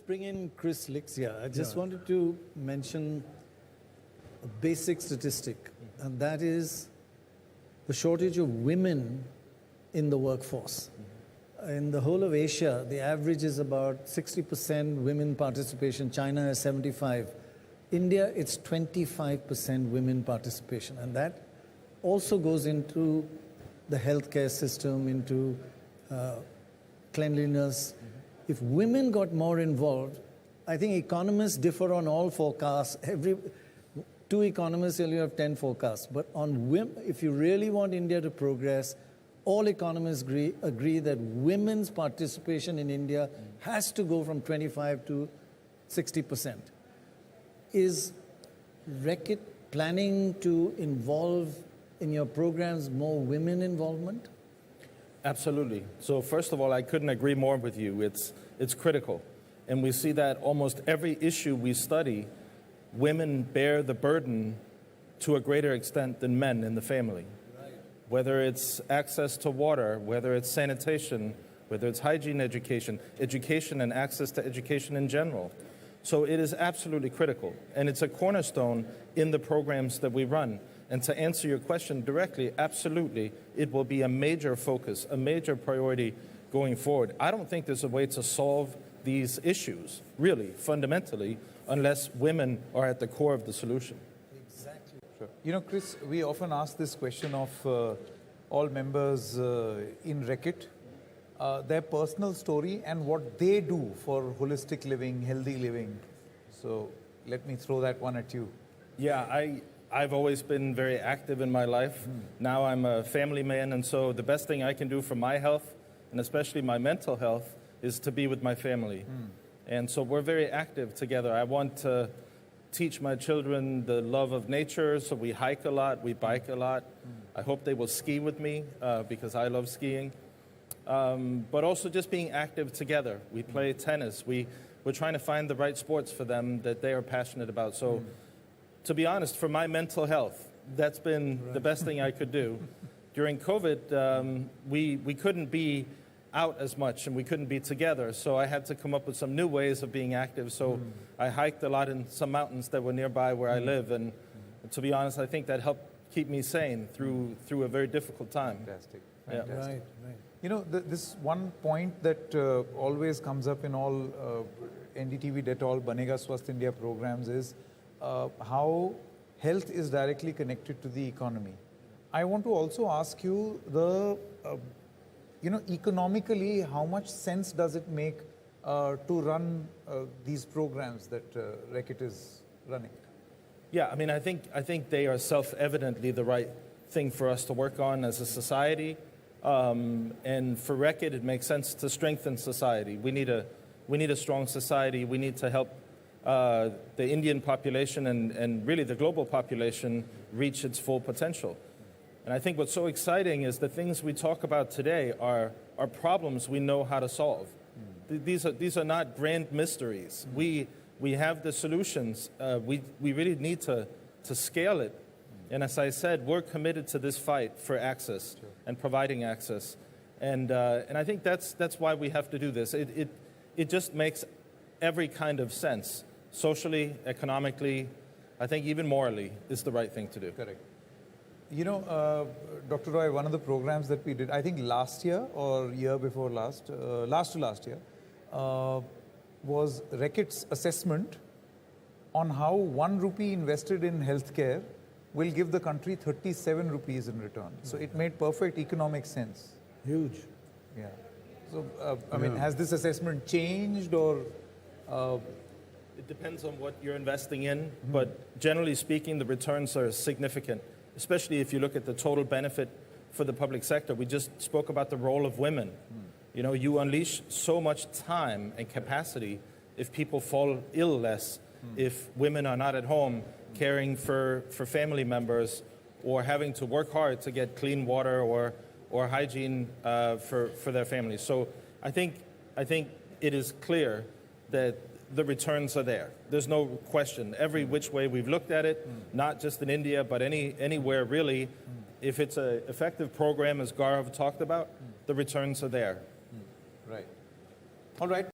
bring in Kris Licht here, I just wanted to mention a basic statistic, and that is the shortage of women in the workforce. In the whole of Asia, the average is about 60% women participation. China has 75. India, it's 25% women participation, and that also goes into the healthcare system, into cleanliness. If women got more involved, I think economists differ on all forecasts. Two economists only have 10 forecasts. But on women, if you really want India to progress, all economists agree that women's participation in India has to go from 25 to 60%. Is Reckitt planning to involve in your programs more women involvement? Absolutely. So first of all, I couldn't agree more with you. It's critical. And we see that almost every issue we study, women bear the burden to a greater extent than men in the family. Right. Whether it's access to water, whether it's sanitation, whether it's hygiene education and access to education in general. So it is absolutely critical. And it's a cornerstone in the programs that we run. And to answer your question directly, absolutely, it will be a major focus, a major priority going forward. I don't think there's a way to solve these issues, really, fundamentally, unless women are at the core of the solution. Exactly. Sure. You know, Kris, we often ask this question of all members in Reckitt, their personal story and what they do for holistic living, healthy living. So let me throw that one at you. Yeah, I've always been very active in my life. Now I'm a family man, and so the best thing I can do for my health, and especially my mental health, is to be with my family. And so we're very active together. I want to teach my children the love of nature, so we hike a lot, we bike a lot. I hope they will ski with me, because I love skiing. But also just being active together. We play tennis. We're trying to find the right sports for them that they are passionate about. So to be honest, for my mental health, that's been the best thing I could do. During COVID, we couldn't be out as much and we couldn't be together, so I had to come up with some new ways of being active. So I hiked a lot in some mountains that were nearby where I live, and to be honest, I think that helped keep me sane through a very difficult time. Fantastic. Yeah. Right. You know, this one point that always comes up in all NDTV Detol, Banega, Swasth India programs is how health is directly connected to the economy. I want to also ask you economically, how much sense does it make to run these programs that Reckitt is running? Yeah, I mean, I think they are self-evidently the right thing for us to work on as a society. And for Reckitt, it makes sense to strengthen society. We need a strong society. We need to help the Indian population and really the global population reach its full potential. And I think what's so exciting is the things we talk about today are problems we know how to solve. These are not grand mysteries. We have the solutions. We really need to scale it. And as I said, we're committed to this fight for access and providing access. And I think that's why we have to do this. It just makes every kind of sense. Socially, economically, I think even morally is the right thing to do. Correct. You know, Dr. Roy, one of the programs that we did, I think last year or year before last, last year, was Reckitt's assessment on how 1 rupee invested in healthcare will give the country 37 rupees in return. So it made perfect economic sense. Huge. Yeah. So, I mean, has this assessment changed or? It depends on what you're investing in, but generally speaking, the returns are significant, especially if you look at the total benefit for the public sector. We just spoke about the role of women. You know, you unleash so much time and capacity if people fall ill less, if women are not at home caring for family members or having to work hard to get clean water or hygiene for their families. So I think it is clear that the returns are there. There's no question. Every which way we've looked at it, not just in India, but anywhere really, if it's an effective program, as Gaurav talked about, the returns are there. Right. All right.